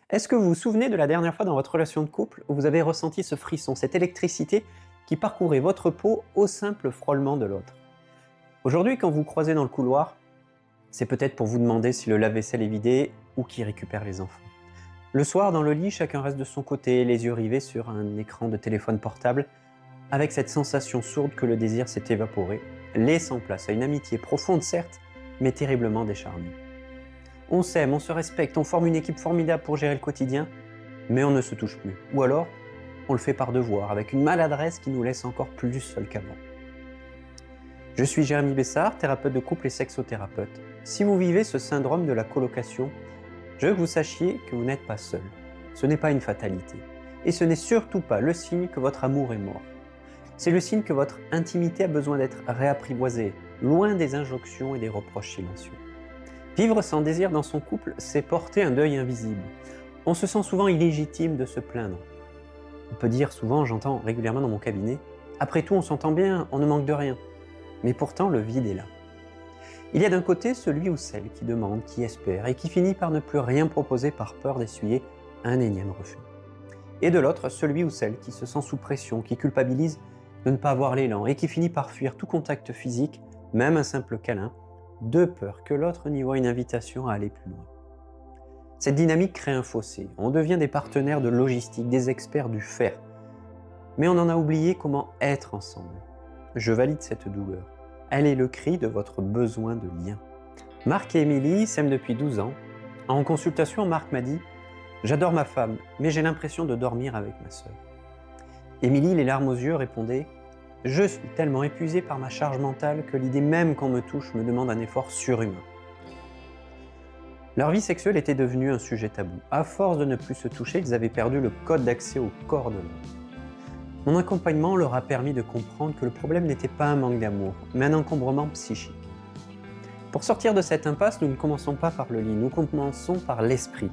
Est-ce que vous vous souvenez de la dernière fois dans votre relation de couple où vous avez ressenti ce frisson, cette électricité qui parcourait votre peau au simple frôlement de l'autre? Aujourd'hui, quand vous croisez dans le couloir, c'est peut-être pour vous demander si le lave-vaisselle est vidé ou qui récupère les enfants. Le soir, dans le lit, chacun reste de son côté, les yeux rivés sur un écran de téléphone portable, avec cette sensation sourde que le désir s'est évaporé, laissant place à une amitié profonde certes, mais terriblement décharnée. On s'aime, on se respecte, on forme une équipe formidable pour gérer le quotidien, mais on ne se touche plus. Ou alors, on le fait par devoir, avec une maladresse qui nous laisse encore plus seuls qu'avant. Je suis Jérémy Bessard, thérapeute de couple et sexothérapeute. Si vous vivez ce syndrome de la colocation, je veux que vous sachiez que vous n'êtes pas seul. Ce n'est pas une fatalité. Et ce n'est surtout pas le signe que votre amour est mort. C'est le signe que votre intimité a besoin d'être réapprivoisée, loin des injonctions et des reproches silencieux. Vivre sans désir dans son couple, c'est porter un deuil invisible. On se sent souvent illégitime de se plaindre. On peut dire souvent, j'entends régulièrement dans mon cabinet, après tout on s'entend bien, on ne manque de rien. Mais pourtant le vide est là. Il y a d'un côté celui ou celle qui demande, qui espère et qui finit par ne plus rien proposer par peur d'essuyer un énième refus. Et de l'autre, celui ou celle qui se sent sous pression, qui culpabilise de ne pas avoir l'élan et qui finit par fuir tout contact physique, même un simple câlin, de peur que l'autre n'y voie une invitation à aller plus loin. Cette dynamique crée un fossé. On devient des partenaires de logistique, des experts du faire. Mais on en a oublié comment être ensemble. Je valide cette douleur. Elle est le cri de votre besoin de lien. Marc et Émilie s'aiment depuis 12 ans. En consultation, Marc m'a dit « J'adore ma femme, mais j'ai l'impression de dormir avec ma sœur. » Émilie, les larmes aux yeux, répondait « Je suis tellement épuisée par ma charge mentale que l'idée même qu'on me touche me demande un effort surhumain. » Leur vie sexuelle était devenue un sujet tabou. À force de ne plus se toucher, ils avaient perdu le code d'accès au corps de l'autre. Mon accompagnement leur a permis de comprendre que le problème n'était pas un manque d'amour, mais un encombrement psychique. Pour sortir de cette impasse, nous ne commençons pas par le lit, nous commençons par l'esprit.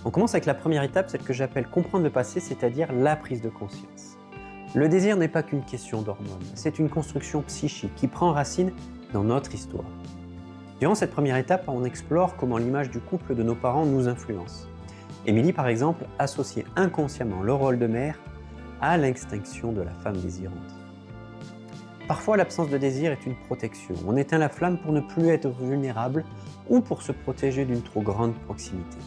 On commence avec la première étape, celle que j'appelle comprendre le passé, c'est-à-dire la prise de conscience. Le désir n'est pas qu'une question d'hormones, c'est une construction psychique qui prend racine dans notre histoire. Durant cette première étape, on explore comment l'image du couple de nos parents nous influence. Émilie, par exemple, associait inconsciemment le rôle de mère à l'extinction de la femme désirante. Parfois, l'absence de désir est une protection. On éteint la flamme pour ne plus être vulnérable ou pour se protéger d'une trop grande proximité.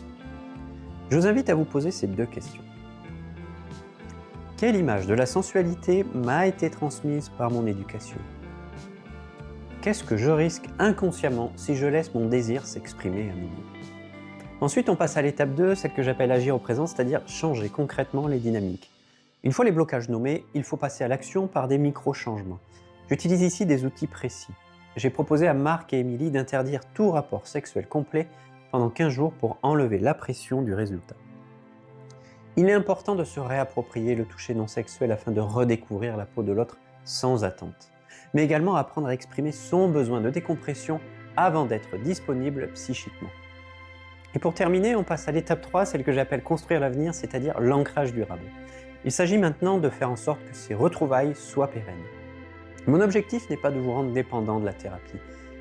Je vous invite à vous poser ces deux questions. Quelle image de la sensualité m'a été transmise par mon éducation ? Qu'est-ce que je risque inconsciemment si je laisse mon désir s'exprimer à nouveau ? Ensuite, on passe à l'étape 2, celle que j'appelle agir au présent, c'est-à-dire changer concrètement les dynamiques. Une fois les blocages nommés, il faut passer à l'action par des micro-changements. J'utilise ici des outils précis. J'ai proposé à Marc et Émilie d'interdire tout rapport sexuel complet pendant 15 jours pour enlever la pression du résultat. Il est important de se réapproprier le toucher non sexuel afin de redécouvrir la peau de l'autre sans attente, mais également apprendre à exprimer son besoin de décompression avant d'être disponible psychiquement. Et pour terminer, on passe à l'étape 3, celle que j'appelle construire l'avenir, c'est-à-dire l'ancrage durable. Il s'agit maintenant de faire en sorte que ces retrouvailles soient pérennes. Mon objectif n'est pas de vous rendre dépendant de la thérapie.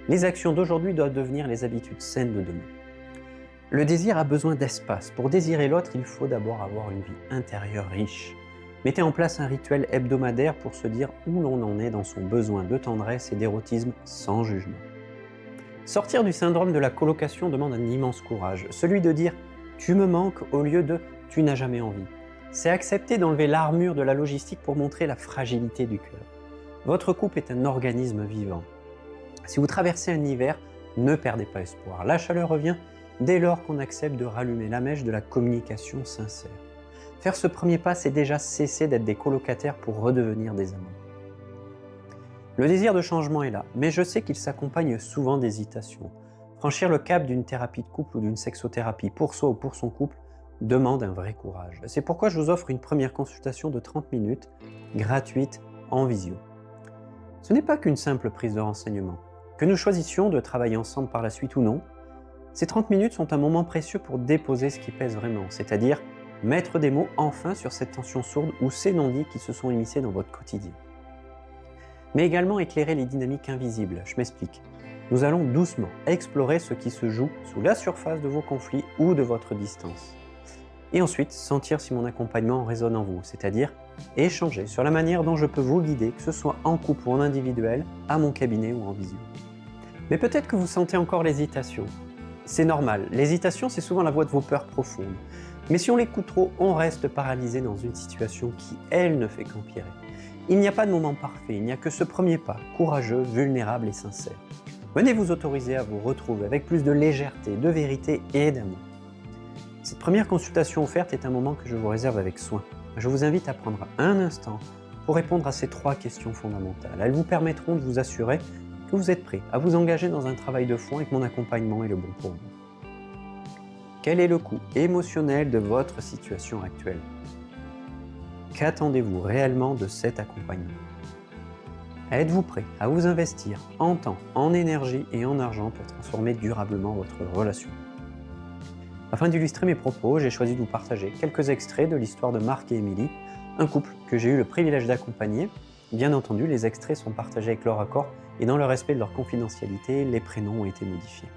Les actions d'aujourd'hui doivent devenir les habitudes saines de demain. Le désir a besoin d'espace. Pour désirer l'autre, il faut d'abord avoir une vie intérieure riche. Mettez en place un rituel hebdomadaire pour se dire où l'on en est dans son besoin de tendresse et d'érotisme sans jugement. Sortir du syndrome de la colocation demande un immense courage, celui de dire « tu me manques » au lieu de « tu n'as jamais envie ». C'est accepter d'enlever l'armure de la logistique pour montrer la fragilité du cœur. Votre couple est un organisme vivant. Si vous traversez un hiver, ne perdez pas espoir. La chaleur revient dès lors qu'on accepte de rallumer la mèche de la communication sincère. Faire ce premier pas, c'est déjà cesser d'être des colocataires pour redevenir des amants. Le désir de changement est là, mais je sais qu'il s'accompagne souvent d'hésitations. Franchir le cap d'une thérapie de couple ou d'une sexothérapie pour soi ou pour son couple demande un vrai courage. C'est pourquoi je vous offre une première consultation de 30 minutes, gratuite, en visio. Ce n'est pas qu'une simple prise de renseignement. Que nous choisissions de travailler ensemble par la suite ou non, ces 30 minutes sont un moment précieux pour déposer ce qui pèse vraiment, c'est-à-dire mettre des mots enfin sur cette tension sourde ou ces non-dits qui se sont immiscés dans votre quotidien. Mais également éclairer les dynamiques invisibles, je m'explique. Nous allons doucement explorer ce qui se joue sous la surface de vos conflits ou de votre distance. Et ensuite, sentir si mon accompagnement résonne en vous, c'est-à-dire échanger sur la manière dont je peux vous guider, que ce soit en couple ou en individuel, à mon cabinet ou en visio. Mais peut-être que vous sentez encore l'hésitation. C'est normal, l'hésitation c'est souvent la voix de vos peurs profondes. Mais si on l'écoute trop, on reste paralysé dans une situation qui, elle, ne fait qu'empirer. Il n'y a pas de moment parfait, il n'y a que ce premier pas, courageux, vulnérable et sincère. Venez vous autoriser à vous retrouver avec plus de légèreté, de vérité et d'amour. Cette première consultation offerte est un moment que je vous réserve avec soin. Je vous invite à prendre un instant pour répondre à ces 3 questions fondamentales. Elles vous permettront de vous assurer que vous êtes prêt à vous engager dans un travail de fond et que mon accompagnement est le bon pour vous. Quel est le coût émotionnel de votre situation actuelle? Qu'attendez-vous réellement de cet accompagnement? Êtes-vous prêt à vous investir en temps, en énergie et en argent pour transformer durablement votre relation? Afin d'illustrer mes propos, j'ai choisi de vous partager quelques extraits de l'histoire de Marc et Émilie, un couple que j'ai eu le privilège d'accompagner. Bien entendu, les extraits sont partagés avec leur accord et dans le respect de leur confidentialité, les prénoms ont été modifiés.